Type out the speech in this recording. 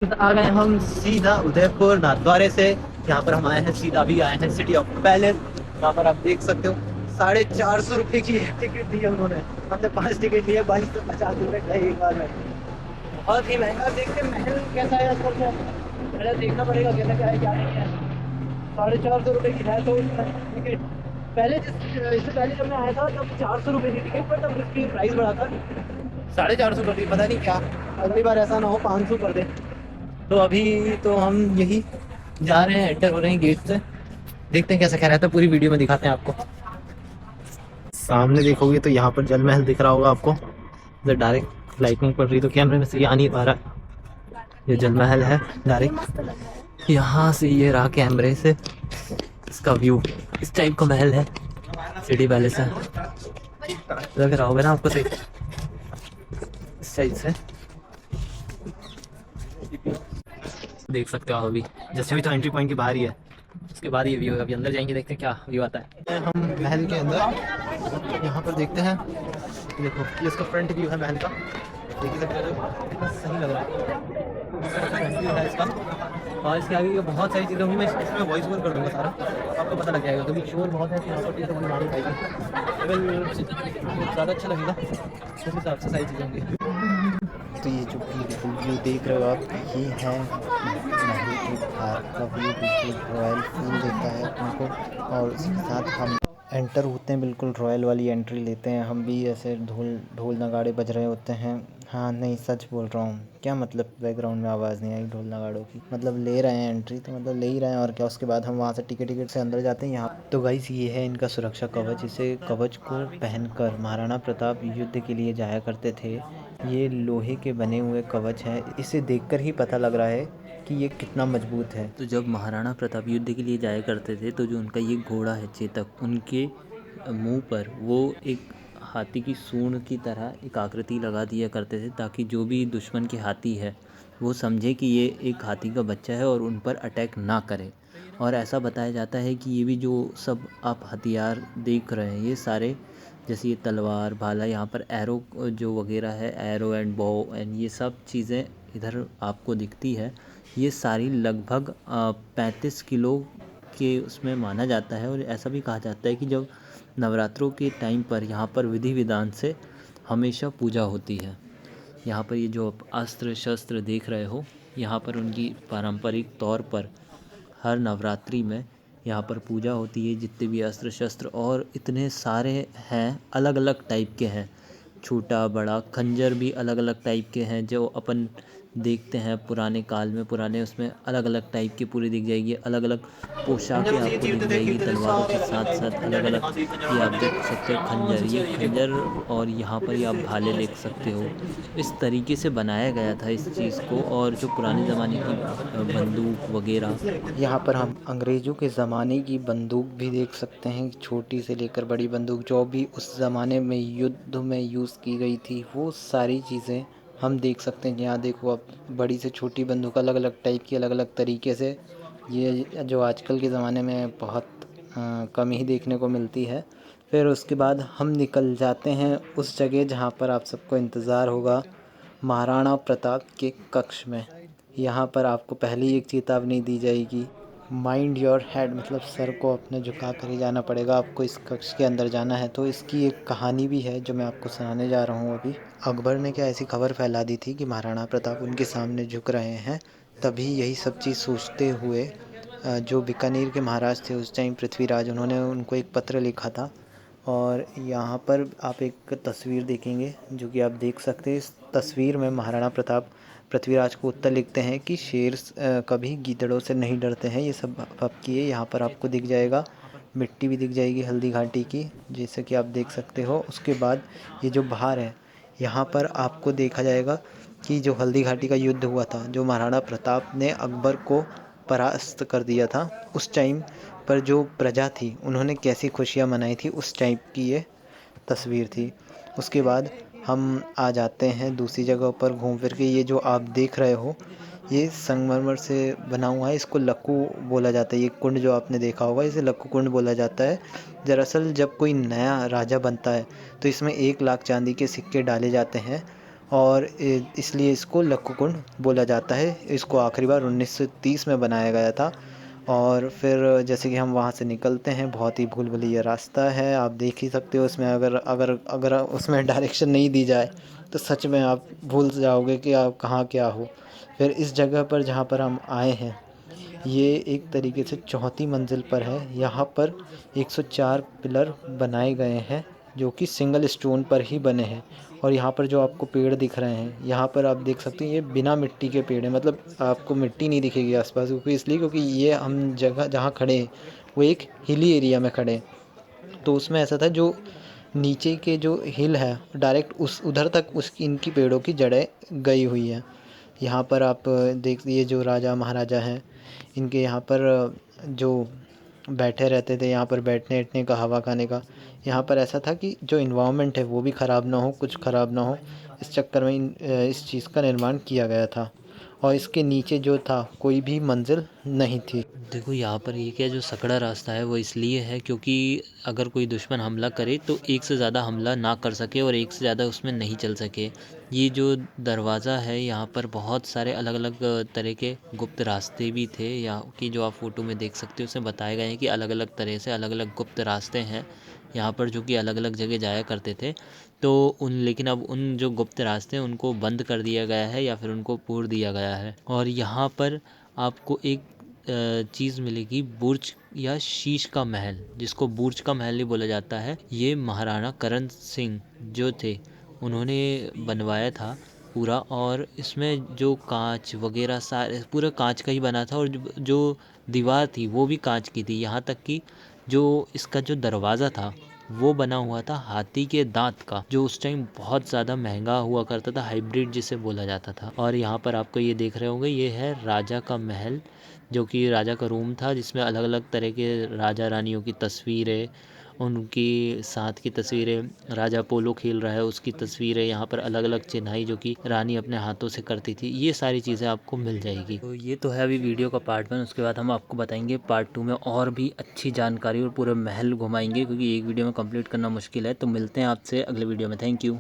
आ गए हम सीधा उदयपुर नाथद्वारे से। यहाँ पर हम आए हैं, सीधा भी आए हैं सिटी ऑफ पैलेस। यहाँ पर आप देख सकते हो 450 रुपये की टिकट दी है उन्होंने। हमने 5 टिकट लिए, 2250 रुपये का एक बार में। बहुत ही महंगा। देखते हैं महल कैसा है असल में, पहले देखना पड़ेगा कैसा क्या है क्या नहीं है। 450 रुपये की है तो टिकट। पहले इससे पहले जब मैं आया था तब 400 रुपये की टिकट, पर तब उसकी प्राइस बढ़ाकर 450 कर दी। पता नहीं क्या अगली बार ऐसा ना हो 500 कर दे। तो अभी तो हम यही जा रहे हैं, एंटर हो रहे हैं गेट से। देखते हैं कैसा क्या रहता है, पूरी वीडियो में दिखाते हैं आपको। सामने देखोगे तो यहाँ पर जल महल दिख रहा होगा आपको। इधर डायरेक्ट लाइटिंग पड़ रही तो कैमरे में से ये आ नहीं पा रहा। ये जल महल है डायरेक्ट यहाँ से, ये रहा कैमरे से इसका व्यू। इस टाइप का महल है, सिटी पैलेस है। लग रहा होगा ना आपको सही, इस टाइप से देख सकते हो आप। अभी जैसे भी तो एंट्री पॉइंट के बाहर ही है, उसके बाद ये व्यू है। अभी अंदर जाएंगे, देखते हैं क्या व्यू आता है। हम महल के अंदर यहाँ पर देखते हैं। देखो ये इसका फ्रंट व्यू है महल का, देख सकते हो कितना सही लग रहा है। फ्रंट व्यू है इसका, और इसके आगे ये बहुत सारी चीज़ें होंगी। मैं इसमें वॉइस ओवर कर दूँगा सारा, आपको पता लग जाएगा। क्योंकि शोर बहुत है तो यहाँ पर चीज़ें मुझे मालूम पाएगी। अगर ज़्यादा अच्छा लगेगा उस हिसाब से सारी चीज़ें होंगी। तो ये जो ब्यूटीफुल व्यू देख रहे हो आप, ये है महल के बाहर का व्यू। बिल्कुल रॉयल फील देता है अपने को। और उसके साथ हम एंटर होते हैं, बिल्कुल रॉयल वाली एंट्री लेते हैं। हम भी ऐसे ढोल ढोल नगाड़े बज रहे होते हैं। हाँ नहीं, सच बोल रहा हूँ। क्या मतलब बैकग्राउंड में आवाज़ नहीं आई ढोल नगाड़ों की? मतलब ले रहे हैं एंट्री तो मतलब ले ही रहे हैं, और क्या। उसके बाद हम वहाँ से टिकट से अंदर जाते हैं। यहाँ तो गाइस ये है इनका सुरक्षा कवच। इसे कवच को पहनकर महाराणा प्रताप युद्ध के लिए जाया करते थे। ये लोहे के बने हुए कवच हैं। इसे देखकर ही पता लग रहा है कि ये कितना मजबूत है। तो जब महाराणा प्रताप युद्ध के लिए जाया करते थे तो जो उनका ये घोड़ा है चेतक, उनके मुंह पर वो एक हाथी की सूंड की तरह एक आकृति लगा दिया करते थे, ताकि जो भी दुश्मन के हाथी है वो समझे कि ये एक हाथी का बच्चा है और उन पर अटैक ना करे। और ऐसा बताया जाता है कि ये भी जो सब आप हथियार देख रहे हैं, ये सारे जैसे ये तलवार भाला, यहाँ पर एरो जो वगैरह है, एरो एंड बो एंड ये सब चीज़ें इधर आपको दिखती है। ये सारी लगभग 35 किलो के उसमें माना जाता है। और ऐसा भी कहा जाता है कि जब नवरात्रों के टाइम पर यहाँ पर विधि विधान से हमेशा पूजा होती है। यहाँ पर ये जो आप अस्त्र शस्त्र देख रहे हो, यहाँ पर उनकी पारंपरिक तौर पर हर नवरात्रि में यहाँ पर पूजा होती है। जितने भी अस्त्र शस्त्र और इतने सारे हैं, अलग अलग टाइप के हैं। छोटा बड़ा खंजर भी अलग अलग टाइप के हैं, जो अपन देखते हैं पुराने काल में। पुराने उसमें अलग अलग टाइप की पूरी दिख जाएगी, अलग अलग पोशाकें आपको दिख जाएगी तलवारों के साथ साथ। अलग अलग ये आप देख सकते हो खंजर, ये खंजर, और यहाँ पर ये आप भाले देख सकते हो। इस तरीके से बनाया गया था इस चीज़ को। और जो पुराने ज़माने की बंदूक वगैरह, यहाँ पर हम अंग्रेज़ों के ज़माने की बंदूक भी देख सकते हैं। छोटी से लेकर बड़ी बंदूक, जो भी उस ज़माने में युद्ध में यूज़ की गई थी, वो सारी चीज़ें हम देख सकते हैं। यहाँ देखो आप, बड़ी से छोटी बंदूक अलग अलग टाइप की, अलग अलग तरीके से। ये जो आजकल के ज़माने में बहुत कम ही देखने को मिलती है। फिर उसके बाद हम निकल जाते हैं उस जगह जहाँ पर आप सबको इंतज़ार होगा, महाराणा प्रताप के कक्ष में। यहाँ पर आपको पहले ही एक चेतावनी दी जाएगी, माइंड योर हेड, मतलब सर को अपने झुका कर ही जाना पड़ेगा आपको। इस कक्ष के अंदर जाना है तो इसकी एक कहानी भी है जो मैं आपको सुनाने जा रहा हूँ अभी। अकबर ने क्या ऐसी खबर फैला दी थी कि महाराणा प्रताप उनके सामने झुक रहे हैं। तभी यही सब चीज़ सोचते हुए जो बीकानेर के महाराज थे उस टाइम, पृथ्वीराज, उन्होंने उनको एक पत्र लिखा था। और यहाँ पर आप एक तस्वीर देखेंगे जो कि आप देख सकते हैं। इस तस्वीर में महाराणा प्रताप पृथ्वीराज को उत्तर लिखते हैं कि शेर कभी गीदड़ों से नहीं डरते हैं। ये सब आपकी है, यहाँ पर आपको दिख जाएगा। मिट्टी भी दिख जाएगी हल्दी घाटी की, जैसे कि आप देख सकते हो। उसके बाद ये जो बाहर है, यहाँ पर आपको देखा जाएगा कि जो हल्दी घाटी का युद्ध हुआ था, जो महाराणा प्रताप ने अकबर को परास्त कर दिया था, उस टाइम पर जो प्रजा थी उन्होंने कैसी खुशियाँ मनाई थी, उस टाइप की ये तस्वीर थी। उसके बाद हम आ जाते हैं दूसरी जगह पर घूम फिर के। ये जो आप देख रहे हो, ये संगमरमर से बना हुआ है। इसको लक्कू बोला जाता है। ये कुंड जो आपने देखा होगा, इसे लक्कू कुंड बोला जाता है। दरअसल जब कोई नया राजा बनता है तो इसमें 1 लाख चांदी के सिक्के डाले जाते हैं। और इसलिए इसको लक्कू कुंड बोला जाता है। इसको आखिरी बार 1930 में बनाया गया था। और फिर जैसे कि हम वहाँ से निकलते हैं, बहुत ही भूल भुलैया रास्ता है, आप देख ही सकते हो। उसमें अगर अगर अगर उसमें डायरेक्शन नहीं दी जाए तो सच में आप भूल जाओगे कि आप कहाँ क्या हो। फिर इस जगह पर जहाँ पर हम आए हैं, ये एक तरीके से चौथी मंजिल पर है। यहाँ पर 104 पिलर बनाए गए हैं जो कि सिंगल स्टोन पर ही बने हैं। और यहाँ पर जो आपको पेड़ दिख रहे हैं, यहाँ पर आप देख सकते हैं ये बिना मिट्टी के पेड़ हैं, मतलब आपको मिट्टी नहीं दिखेगी आसपास, क्योंकि इसलिए क्योंकि ये हम जगह जहाँ खड़े हैं वो एक हिली एरिया में खड़े हैं। तो उसमें ऐसा था, जो नीचे के जो हिल है डायरेक्ट उस उधर तक उसकी इनकी पेड़ों की जड़ें गई हुई हैं। यहाँ पर आप देखिए जो राजा महाराजा हैं, इनके यहाँ पर जो बैठे रहते थे, यहाँ पर बैठने बैठने का, हवा खाने का। यहाँ पर ऐसा था कि जो इन्वामेंट है वो भी ख़राब ना हो, कुछ ख़राब ना हो, इस चक्कर में इस चीज़ का निर्माण किया गया था। और इसके नीचे जो था कोई भी मंजिल नहीं थी। देखो यहाँ पर ये क्या जो सकड़ा रास्ता है वो इसलिए है क्योंकि अगर कोई दुश्मन हमला करे तो एक से ज़्यादा हमला ना कर सके और एक से ज़्यादा उसमें नहीं चल सके। ये जो दरवाज़ा है यहाँ पर बहुत सारे अलग अलग तरह के गुप्त रास्ते भी थे। यहाँ की जो आप फ़ोटो में देख सकते हो उसमें बताए गए हैं कि अलग अलग तरह से अलग अलग गुप्त रास्ते हैं यहाँ पर जो कि अलग अलग जगह जाया करते थे। तो लेकिन अब उन जो गुप्त रास्ते हैं उनको बंद कर दिया गया है या फिर उनको पूर दिया गया है। और यहाँ पर आपको एक चीज़ मिलेगी, बुर्ज या शीश का महल, जिसको बुर्ज का महल ही बोला जाता है। ये महाराणा करण सिंह जो थे उन्होंने बनवाया था पूरा। और इसमें जो कांच वगैरह सारे पूरा कांच का ही बना था और जो दीवार थी वो भी कांच की थी। यहाँ तक कि जो इसका जो दरवाज़ा था वो बना हुआ था हाथी के दांत का, जो उस टाइम बहुत ज़्यादा महंगा हुआ करता था, हाइब्रिड जिसे बोला जाता था। और यहाँ पर आपको ये देख रहे होंगे ये है राजा का महल, जो कि राजा का रूम था जिसमें अलग अलग तरह के राजा रानियों की तस्वीरें, उनकी साथ की तस्वीरें, राजा पोलो खेल रहा है उसकी तस्वीरें, यहाँ पर अलग अलग चिन्हाई जो कि रानी अपने हाथों से करती थी, ये सारी चीज़ें आपको मिल जाएगी। तो ये तो है अभी वीडियो का पार्ट 1। उसके बाद हम आपको बताएंगे पार्ट 2 में और भी अच्छी जानकारी और पूरे महल घुमाएंगे, क्योंकि एक वीडियो में कंप्लीट करना मुश्किल है। तो मिलते हैं आपसे अगले वीडियो में। Thank you.